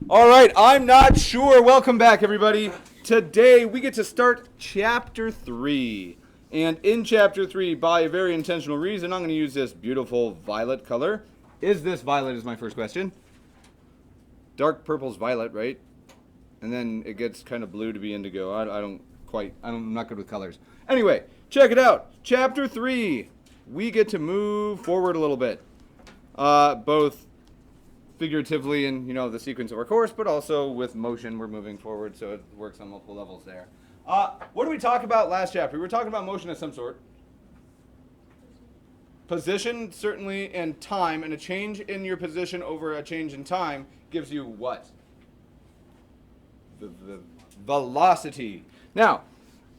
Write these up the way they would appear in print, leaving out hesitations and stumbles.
All right, I'm not sure. Welcome back, everybody. Today we get to start Chapter 3. And in Chapter 3, by a very intentional reason, I'm going to use this beautiful violet color. Is this violet is my first question. Dark purple's violet, right? And then it gets kind of blue to be indigo. I'm not good with colors. Anyway, check it out. Chapter 3. We get to move forward a little bit. Both figuratively in the sequence of our course, but also with motion we're moving forward, so it works on multiple levels there. What did we talk about last chapter? We were talking about motion of some sort. Position, certainly, and time, and a change in your position over a change in time gives you what? The velocity. Now,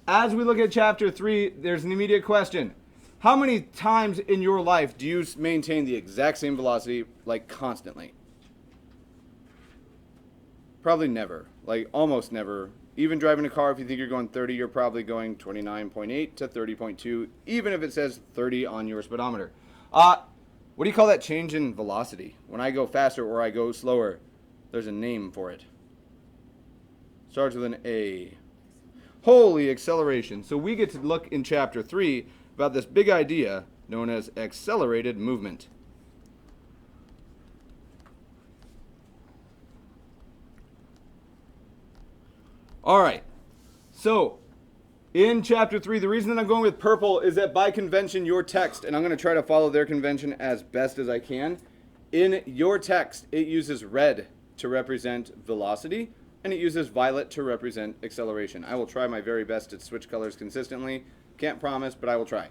as we look at chapter 3, there's an immediate question. How many times in your life do you maintain the exact same velocity, like constantly? Probably never. Like almost never. Even driving a car, if you think you're going 30, you're probably going 29.8 to 30.2, even if it says 30 on your speedometer. What do you call that change in velocity? When I go faster or I go slower, there's a name for it. Starts with an A. Holy acceleration. So we get to look in chapter 3 about this big idea known as accelerated movement. All right, so in chapter 3, the reason that I'm going with purple is that by convention, your text, and I'm going to try to follow their convention as best as I can, in your text, it uses red to represent velocity, and it uses violet to represent acceleration. I will try my very best to switch colors consistently. Can't promise, but I will try.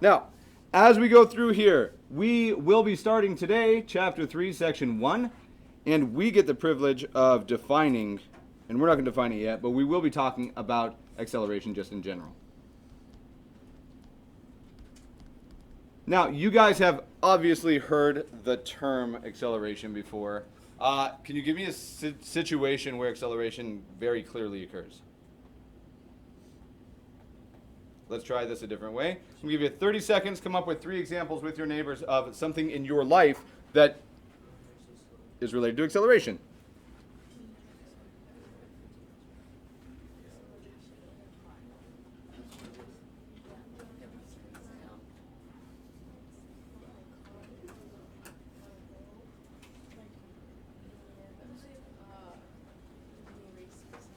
Now, as we go through here, we will be starting today, chapter 3, section 1, and we get the privilege of defining, and we're not going to define it yet, but we will be talking about acceleration just in general. Now, you guys have obviously heard the term acceleration before. Can you give me a situation where acceleration very clearly occurs? Let's try this a different way. I'm going to give you 30 seconds. Come up with 3 examples with your neighbors of something in your life that is related to acceleration.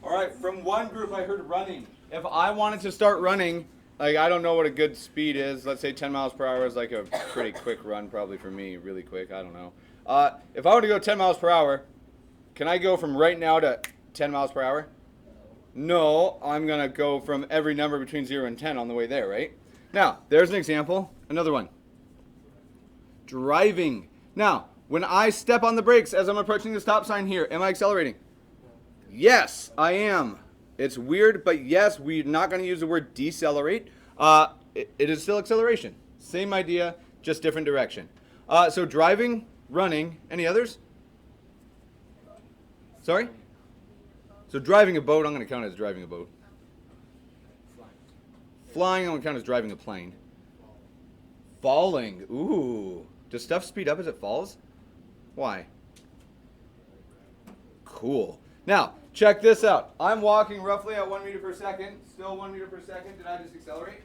All right, from one group I heard running. If I wanted to start running, like I don't know what a good speed is. Let's say 10 miles per hour is like a pretty quick run probably for me, really quick, I don't know. If I were to go 10 miles per hour, can I go from right now to 10 miles per hour? No, I'm going to go from every number between 0 and 10 on the way there, right? Now, there's an example. Another one. Driving. Now, when I step on the brakes as I'm approaching the stop sign here, am I accelerating? Yes, I am. It's weird, but yes, we're not going to use the word decelerate. It is still acceleration. Same idea, just different direction. So driving, running, any others? Sorry? So driving a boat, I'm going to count as driving a boat. Flying, I'm going to count as driving a plane. Falling, ooh. Does stuff speed up as it falls? Why? Cool. Now, check this out. I'm walking roughly at 1 meter per second. Still 1 meter per second. Did I just accelerate?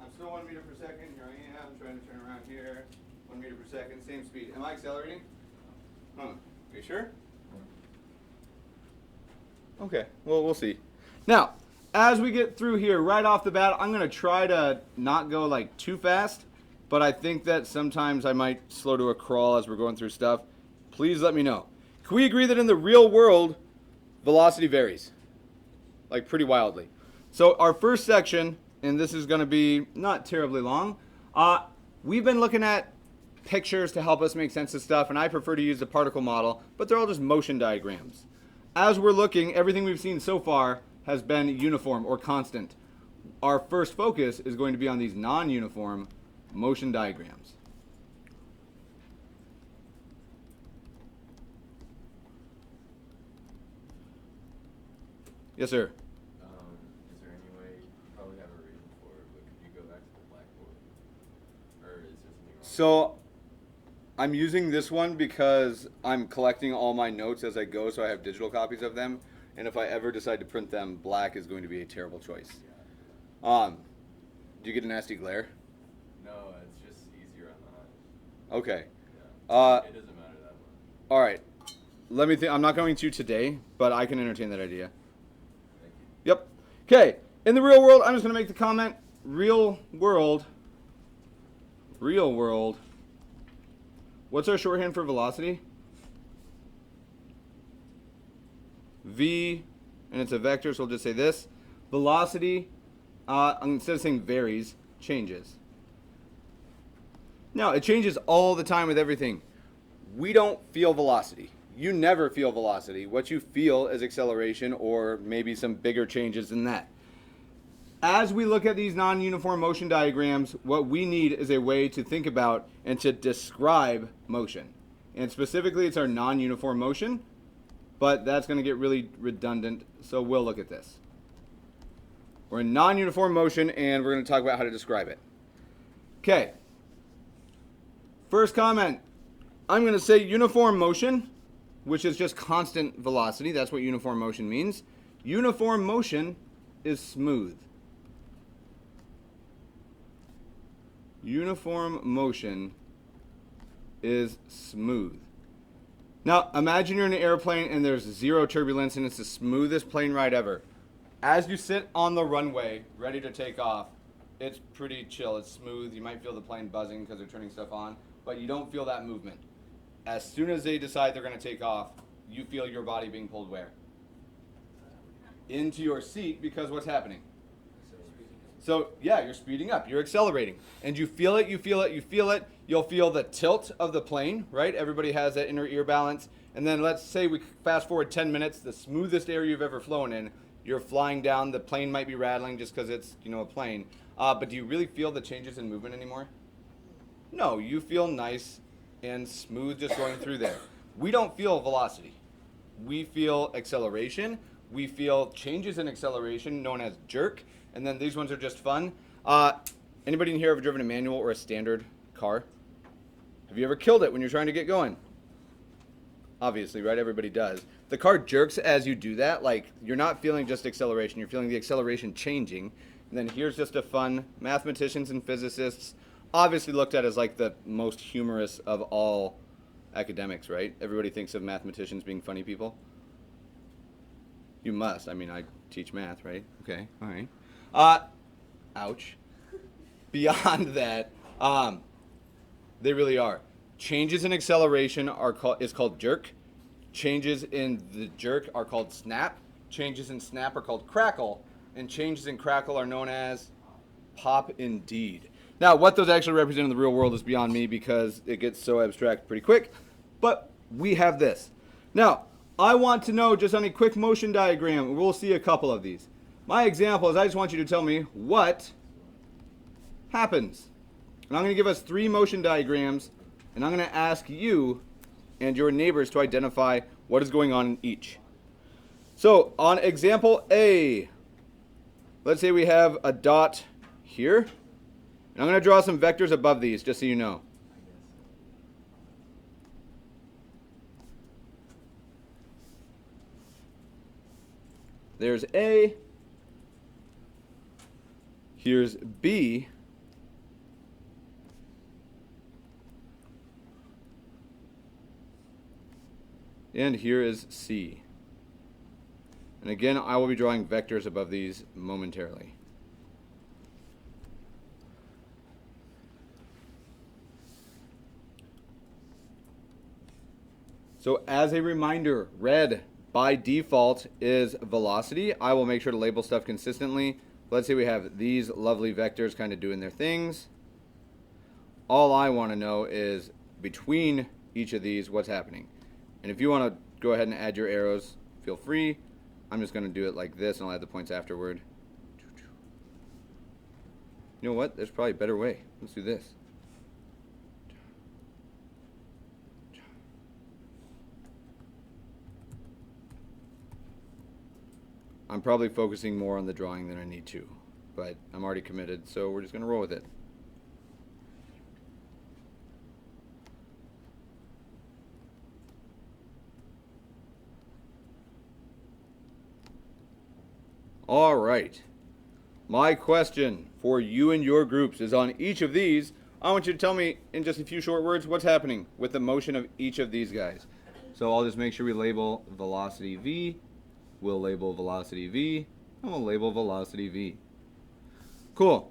I'm still 1 meter per second. Here I am. Trying to turn around here. 1 meter per second. Same speed. Am I accelerating? Are you sure? Okay. Well, we'll see. Now, as we get through here, right off the bat, I'm going to try to not go like too fast. But I think that sometimes I might slow to a crawl as we're going through stuff. Please let me know. Can we agree that in the real world, velocity varies? Like pretty wildly. So our first section, and this is going to be not terribly long, we've been looking at pictures to help us make sense of stuff, and I prefer to use the particle model, but they're all just motion diagrams. As we're looking, everything we've seen so far has been uniform or constant. Our first focus is going to be on these non-uniform motion diagrams. Yes, sir. Is there any way, you probably have a reason for it, but could you go back to the blackboard? Or is there something wrong? So I'm using this one because I'm collecting all my notes as I go, so I have digital copies of them. And if I ever decide to print them, black is going to be a terrible choice. Do you get a nasty glare? No, it's just easier on the eyes. Okay. Yeah. It doesn't matter that much. All right. Let me think. I'm not going to today, but I can entertain that idea. Thank you. Yep. Okay. In the real world, I'm just going to make the comment. Real world. Real world. What's our shorthand for velocity? V, and it's a vector, so we'll just say this. Velocity, instead of saying varies, changes. Now, it changes all the time with everything. We don't feel velocity. You never feel velocity. What you feel is acceleration or maybe some bigger changes than that. As we look at these non-uniform motion diagrams, what we need is a way to think about and to describe motion. And specifically, it's our non-uniform motion, but that's going to get really redundant, so we'll look at this. We're in non-uniform motion, and we're going to talk about how to describe it. Okay. First comment, I'm going to say uniform motion, which is just constant velocity. That's what uniform motion means. Uniform motion is smooth. Uniform motion is smooth. Now, imagine you're in an airplane and there's zero turbulence and it's the smoothest plane ride ever. As you sit on the runway, ready to take off, it's pretty chill. It's smooth. You might feel the plane buzzing because they're turning stuff on, but you don't feel that movement. As soon as they decide they're going to take off, you feel your body being pulled where? Into your seat, because what's happening? So, yeah, you're speeding up. You're accelerating. And you feel it, you feel it, you feel it. You'll feel the tilt of the plane, right? Everybody has that inner ear balance. And then let's say we fast forward 10 minutes, the smoothest air you've ever flown in. You're flying down. The plane might be rattling just because it's, a plane. But do you really feel the changes in movement anymore? No, you feel nice and smooth just going through there. We don't feel velocity. We feel acceleration. We feel changes in acceleration known as jerk. And then these ones are just fun. Anybody in here ever driven a manual or a standard car? Have you ever killed it when you're trying to get going? Obviously, right? Everybody does. The car jerks as you do that. Like, you're not feeling just acceleration. You're feeling the acceleration changing. And then here's just a fun, mathematicians and physicists obviously looked at as like the most humorous of all academics, right? Everybody thinks of mathematicians being funny people. You must. I mean, I teach math, right? Okay, all right. Ouch. Beyond that, they really are. Changes in acceleration is called jerk. Changes in the jerk are called snap. Changes in snap are called crackle. And changes in crackle are known as pop indeed. Now, what those actually represent in the real world is beyond me because it gets so abstract pretty quick. But we have this. Now, I want to know just on a quick motion diagram, we'll see a couple of these. My example is I just want you to tell me what happens. And I'm going to give us 3 motion diagrams, and I'm going to ask you and your neighbors to identify what is going on in each. So on example A, let's say we have a dot here. And I'm going to draw some vectors above these just so you know. There's A. Here's B. And here is C. And again, I will be drawing vectors above these momentarily. So as a reminder, red by default is velocity. I will make sure to label stuff consistently. Let's say we have these lovely vectors kind of doing their things. All I want to know is between each of these, what's happening. And if you want to go ahead and add your arrows, feel free. I'm just going to do it like this, and I'll add the points afterward. You know what? There's probably a better way. Let's do this. I'm probably focusing more on the drawing than I need to, but I'm already committed, so we're just going to roll with it. right. My question for you and your groups is on each of these. I want you to tell me in just a few short words what's happening with the motion of each of these guys. So I'll just make sure we label velocity v. We'll label velocity v. And we'll label velocity v. Cool.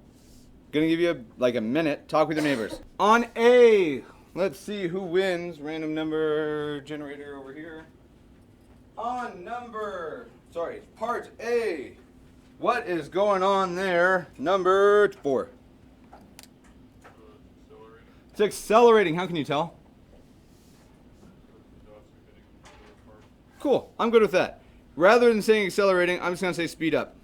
Gonna give you like a minute. Talk with your neighbors. On A, let's see who wins. Random number generator over here. On part A. What is going on there? Number 4. It's accelerating. How can you tell? Cool. I'm good with that. Rather than saying accelerating, I'm just going to say speed up.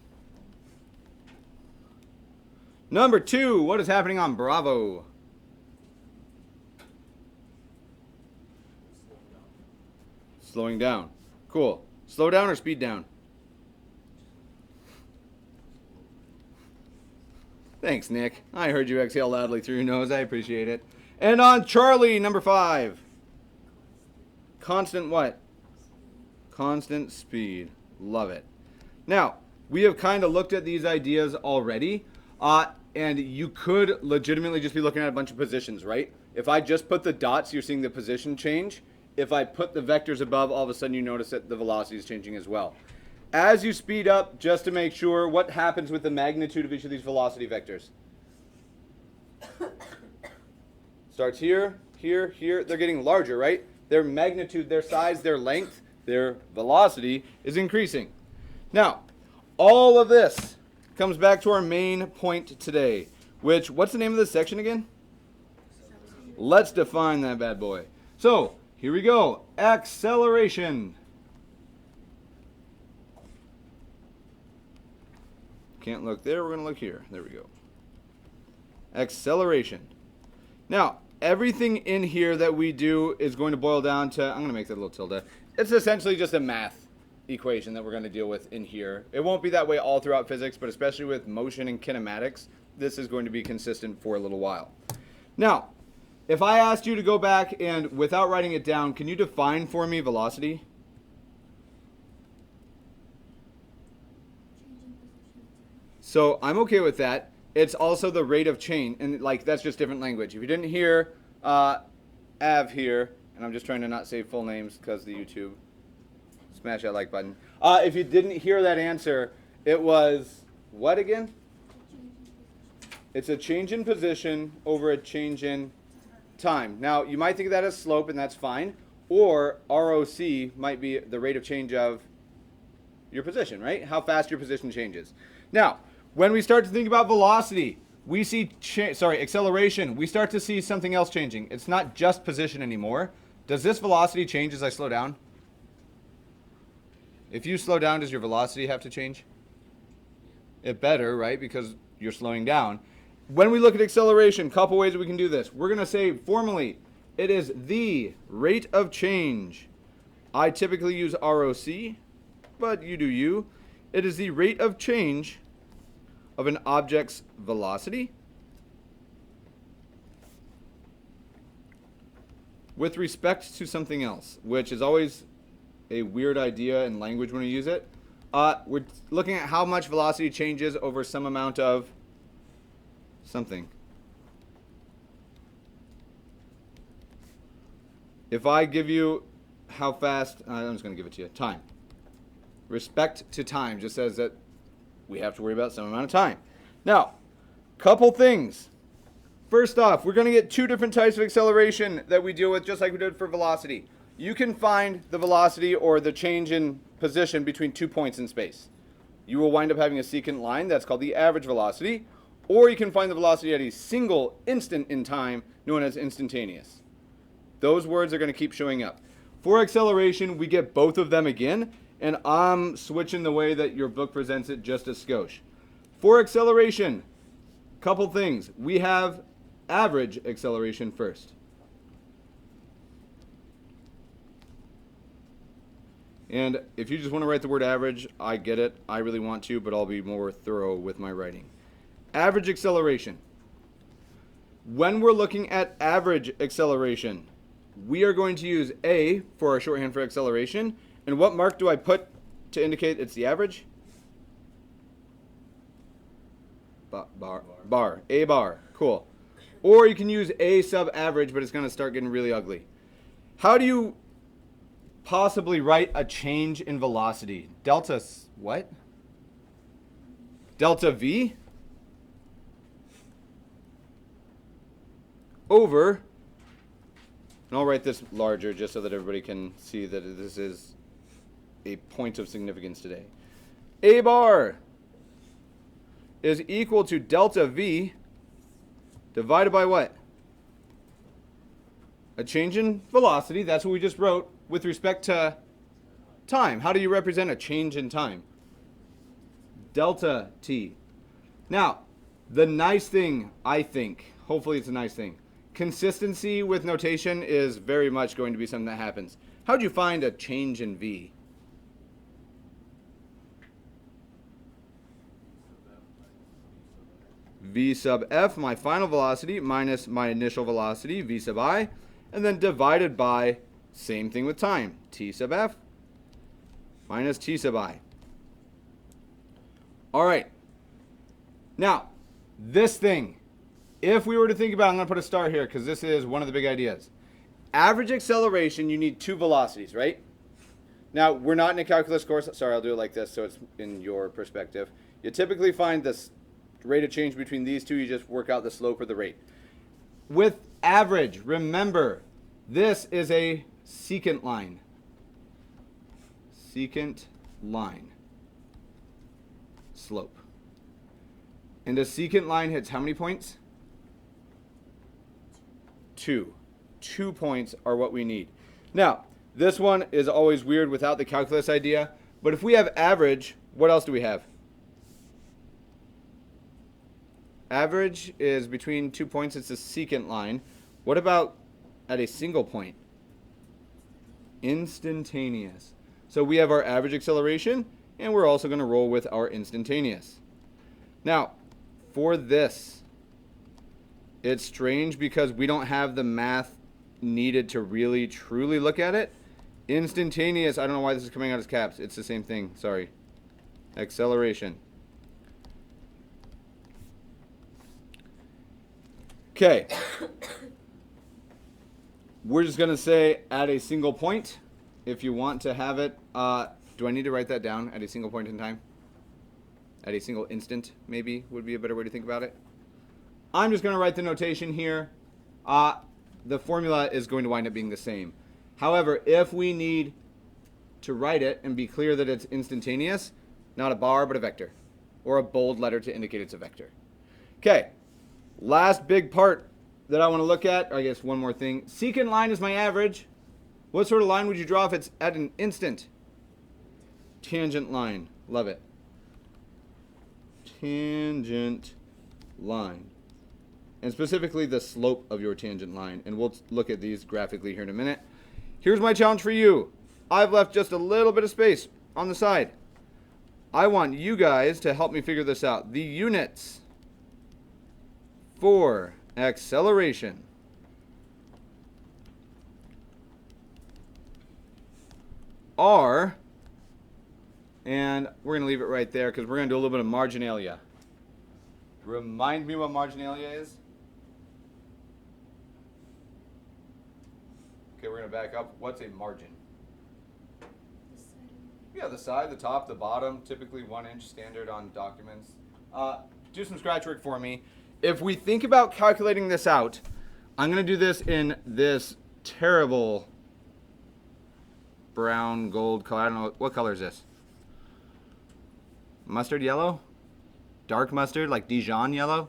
Number 2. What is happening on Bravo? Slowing down. Cool. Slow down or speed down? Thanks, Nick. I heard you exhale loudly through your nose. I appreciate it. And on Charlie, number 5. Constant what? Constant speed. Love it. Now, we have kind of looked at these ideas already, and you could legitimately just be looking at a bunch of positions, right? If I just put the dots, you're seeing the position change. If I put the vectors above, all of a sudden you notice that the velocity is changing as well. As you speed up, just to make sure, what happens with the magnitude of each of these velocity vectors? Starts here, here, here. They're getting larger, right? Their magnitude, their size, their length, their velocity is increasing. Now, all of this comes back to our main point today, which, what's the name of this section again? Let's define that bad boy. So, here we go. Acceleration. Can't look there, we're going to look here. There we go. Acceleration. Now, everything in here that we do is going to boil down to, I'm going to make that a little tilde. It's essentially just a math equation that we're going to deal with in here. It won't be that way all throughout physics, but especially with motion and kinematics, this is going to be consistent for a little while. Now, if I asked you to go back and, without writing it down, can you define for me velocity? So I'm okay with that. It's also the rate of change, and like that's just different language. If you didn't hear Av here, and I'm just trying to not say full names because the YouTube, smash that like button. If you didn't hear that answer, it was what again? It's a change in position over a change in time. Now you might think of that as slope, and that's fine. Or ROC might be the rate of change of your position, right? How fast your position changes. Now, when we start to think about velocity, we see, acceleration, we start to see something else changing. It's not just position anymore. Does this velocity change as I slow down? If you slow down, does your velocity have to change? It better, right? Because you're slowing down. When we look at acceleration, couple ways that we can do this. We're going to say formally, it is the rate of change. I typically use ROC, but you do you. It is the rate of change of an object's velocity with respect to something else, which is always a weird idea in language when we use it. We're looking at how much velocity changes over some amount of something. If I give you how fast, I'm just going to give it to you, time. Respect to time just says that we have to worry about some amount of time. Now, couple things. First off, we're going to get two different types of acceleration that we deal with just like we did for velocity. You can find the velocity or the change in position between 2 points in space. You will wind up having a secant line that's called the average velocity, or you can find the velocity at a single instant in time known as instantaneous. Those words are going to keep showing up. For acceleration, we get both of them again, and I'm switching the way that your book presents it just a skosh. For acceleration, couple things. We have average acceleration first. And if you just want to write the word average, I get it. I really want to, but I'll be more thorough with my writing. Average acceleration. When we're looking at average acceleration, we are going to use A for our shorthand for acceleration. And what mark do I put to indicate it's the average? bar. A bar. Cool. Or you can use A sub average, but it's going to start getting really ugly. How do you possibly write a change in velocity? Delta what? Delta V over, and I'll write this larger just so that everybody can see that this is a point of significance today. A bar is equal to delta V divided by what? A change in velocity, that's what we just wrote, with respect to time. How do you represent a change in time? Delta T. Now, the nice thing, I think, hopefully it's a nice thing, consistency with notation is very much going to be something that happens. How would you find a change in V? V sub f, my final velocity, minus my initial velocity, v sub I, and then divided by, same thing with time, t sub f minus t sub I. All right. Now, this thing, if we were to think about, I'm going to put a star here because this is one of the big ideas. Average acceleration, you need two velocities, right? Now, we're not in a calculus course. Sorry, I'll do it like this so it's in your perspective. You typically find this rate of change between these two, you just work out the slope or the rate. With average, remember, this is a secant line. Secant line. Slope. And a secant line hits how many points? 2. 2 points are what we need. Now, this one is always weird without the calculus idea, but if we have average, what else do we have? Average is between 2 points, it's a secant line. What about at a single point? Instantaneous. So we have our average acceleration, and we're also going to roll with our instantaneous. Now, for this, it's strange because we don't have the math needed to really, truly look at it. Instantaneous, I don't know why this is coming out as caps. It's the same thing, sorry. Acceleration. Okay. We're just going to say at a single point, if you want to have it. Do I need to write that down at a single point in time? At a single instant, maybe, would be a better way to think about it. I'm just going to write the notation here. The formula is going to wind up being the same. However, if we need to write it and be clear that it's instantaneous, not a bar, but a vector, or a bold letter to indicate it's a vector. Okay. Last big part that I want to look at, or I guess one more thing. Secant line is my average. What sort of line would you draw if it's at an instant? Tangent line. Love it. Tangent line. And specifically the slope of your tangent line. And we'll look at these graphically here in a minute. Here's my challenge for you. I've left just a little bit of space on the side. I want you guys to help me figure this out. The units for acceleration are, and we're going to leave it right there because we're going to do a little bit of marginalia. Remind me what marginalia is. Okay, we're going to back up. What's a margin? Yeah, the side, the top, the bottom, typically 1 inch standard on documents. Do some scratch work for me. If we think about calculating this out, I'm going to do this in this terrible brown, gold color. I don't know. What color is this? Mustard yellow? Dark mustard, like Dijon yellow?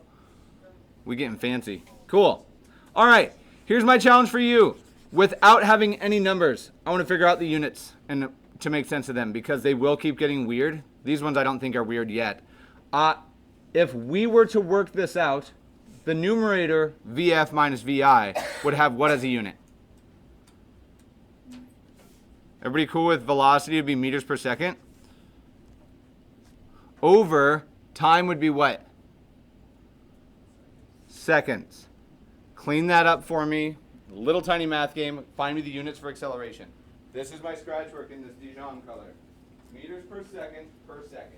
We getting fancy. Cool. All right. Here's my challenge for you. Without having any numbers, I want to figure out the units and to make sense of them because they will keep getting weird. These ones I don't think are weird yet. If we were to work this out, the numerator, VF minus VI, would have what as a unit? Everybody cool with velocity would be meters per second? Over time would be what? Seconds. Clean that up for me. Little tiny math game. Find me the units for acceleration. This is my scratch work in this Dijon color. Meters per second per second.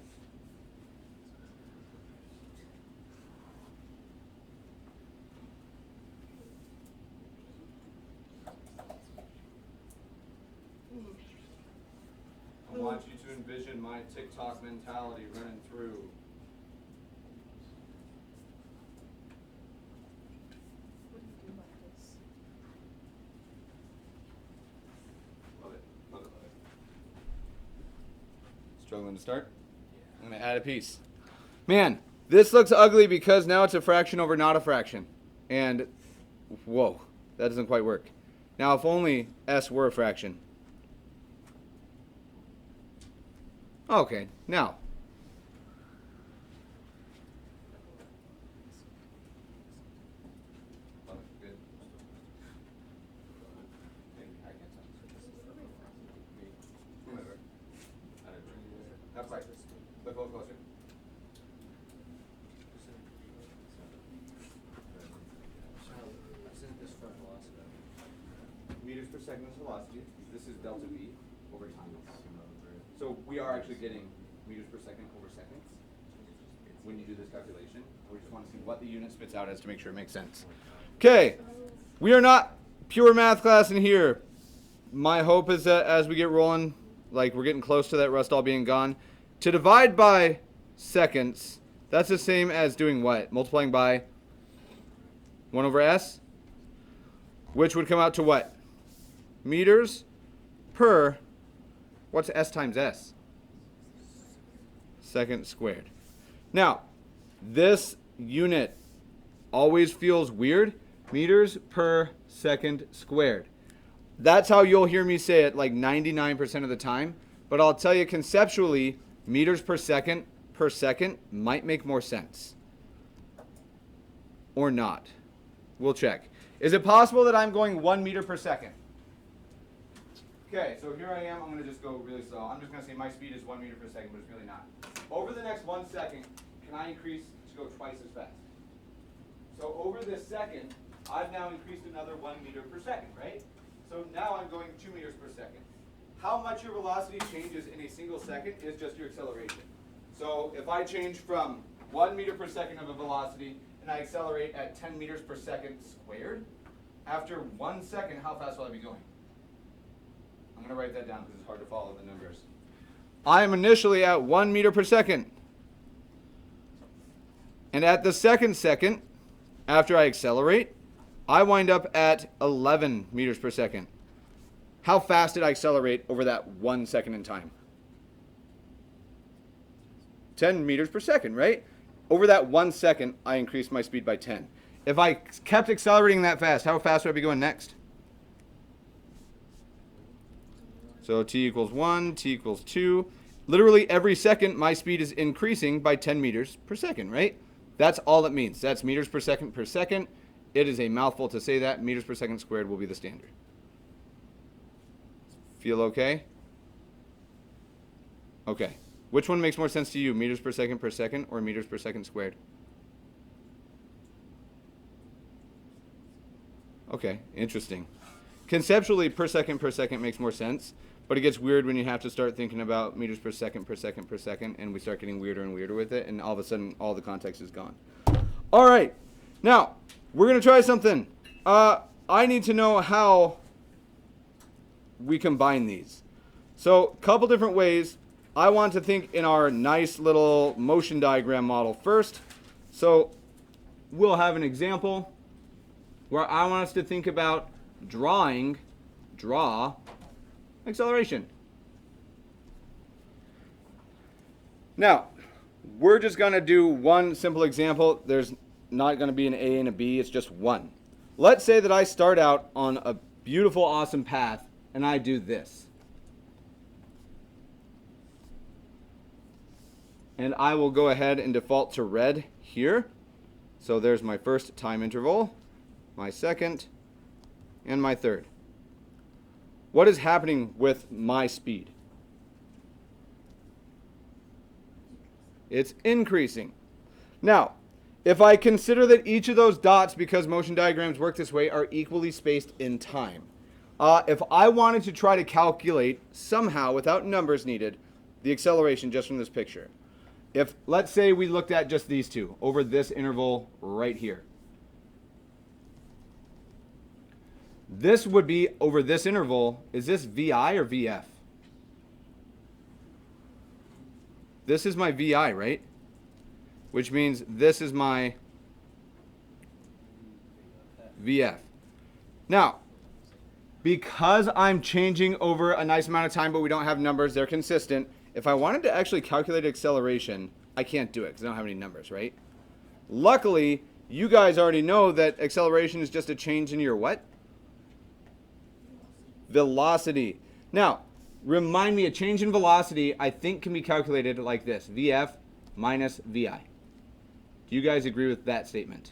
want you to envision my TikTok mentality running through. What do you do about this? Love it, love it, love it. Struggling to start? I'm going to add a piece. Man, this looks ugly because now it's a fraction over not a fraction. And, whoa, that doesn't quite work. Now, if only s were a fraction. Okay, now. Not quite. Look a little closer. Meters per second is velocity. This is delta v over time. So we are actually getting meters per second over seconds when you do this calculation. We just want to see what the unit spits out as to make sure it makes sense. Okay, we are not pure math class in here. My hope is that as we get rolling, like we're getting close to that rust all being gone, to divide by seconds, that's the same as doing what? Multiplying by 1 over s, which would come out to what? Meters per, what's s times s? Second squared. Now, this unit always feels weird. Meters per second squared. That's how you'll hear me say it like 99% of the time. But I'll tell you conceptually, meters per second might make more sense. Or not. We'll check. Is it possible that I'm going 1 meter per second? Okay, so here I am. I'm going to just go really slow. I'm just going to say my speed is 1 meter per second, but it's really not. Over the next 1 second, can I increase to go twice as fast? So over this second, I've now increased another 1 meter per second, right? So now I'm going 2 meters per second. How much your velocity changes in a single second is just your acceleration. So if I change from 1 meter per second of a velocity and I accelerate at 10 meters per second squared, after 1 second, how fast will I be going? I'm going to write that down because it's hard to follow the numbers. I am initially at 1 meter per second. And at the second, after I accelerate, I wind up at 11 meters per second. How fast did I accelerate over that 1 second in time? 10 meters per second, right? Over that 1 second, I increased my speed by 10. If I kept accelerating that fast, how fast would I be going next? So t equals 1, t equals 2. Literally every second, my speed is increasing by 10 meters per second, right? That's all it means. That's meters per second per second. It is a mouthful to say that. Meters per second squared will be the standard. Feel okay? Okay. Which one makes more sense to you, meters per second or meters per second squared? Okay, interesting. Conceptually, per second makes more sense, but it gets weird when you have to start thinking about meters per second, and we start getting weirder and weirder with it, and all of a sudden, all the context is gone. All right, now, we're going to try something. I need to know how we combine these. So, a couple different ways. I want to think in our nice little motion diagram model first. So, we'll have an example where I want us to think about draw acceleration. Now, we're just going to do one simple example. There's not going to be an A and a B. It's just one. Let's say that I start out on a beautiful, awesome path, and I do this. And I will go ahead and default to red here. So there's my first time interval, my second, and my third. What is happening with my speed? It's increasing. Now, if I consider that each of those dots, because motion diagrams work this way, are equally spaced in time. If I wanted to try to calculate somehow, without numbers needed, the acceleration just from this picture. If, let's say we looked at just these two, over this interval right here. This would be, over this interval, is this VI or VF? This is my VI, right? Which means this is my VF. Now, because I'm changing over a nice amount of time, but we don't have numbers, they're consistent. If I wanted to actually calculate acceleration, I can't do it because I don't have any numbers, right? Luckily, you guys already know that acceleration is just a change in your what? Velocity. Now, remind me, a change in velocity, I think, can be calculated like this. VF minus VI. Do you guys agree with that statement?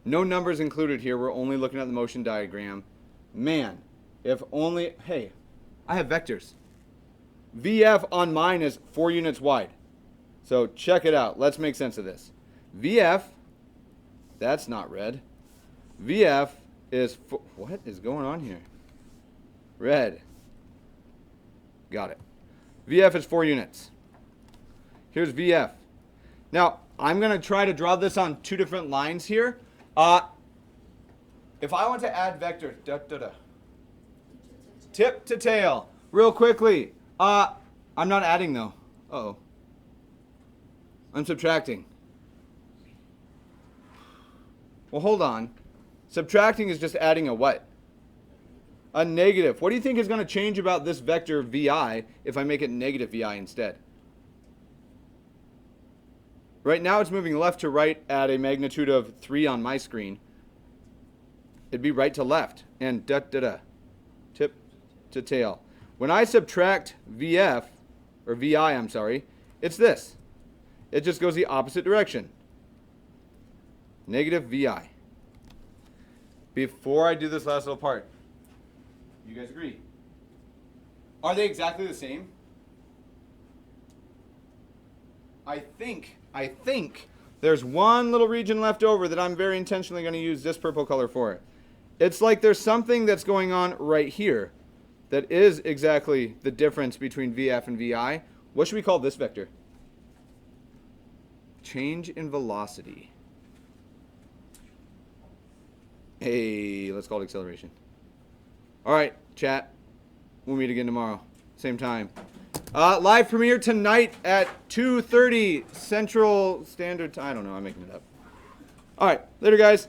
No numbers included here. We're only looking at the motion diagram. Man, if only... Hey, I have vectors. VF on mine is 4 units wide. So check it out. Let's make sense of this. VF, that's not red. VF is... What is going on here? Red. Got it. VF is 4 units. Here's VF. Now, I'm going to try to draw this on 2 different lines here. If I want to add vector, tip to tail, real quickly. I'm not adding though. Uh-oh. I'm subtracting. Well, hold on. Subtracting is just adding a what? A negative. What do you think is going to change about this vector VI if I make it negative VI instead? Right now it's moving left to right at a magnitude of 3 on my screen. It'd be right to left and tip to tail. When I subtract VF, or VI, I'm sorry, it's this. It just goes the opposite direction. Negative VI. Before I do this last little part, you guys agree? Are they exactly the same? I think there's one little region left over that I'm very intentionally going to use this purple color for. It's like there's something that's going on right here that is exactly the difference between VF and VI. What should we call this vector? Change in velocity. Hey, let's call it acceleration. All right, chat. We'll meet again tomorrow. Same time. Live premiere tonight at 2:30 Central Standard Time. I don't know. I'm making it up. All right. Later, guys.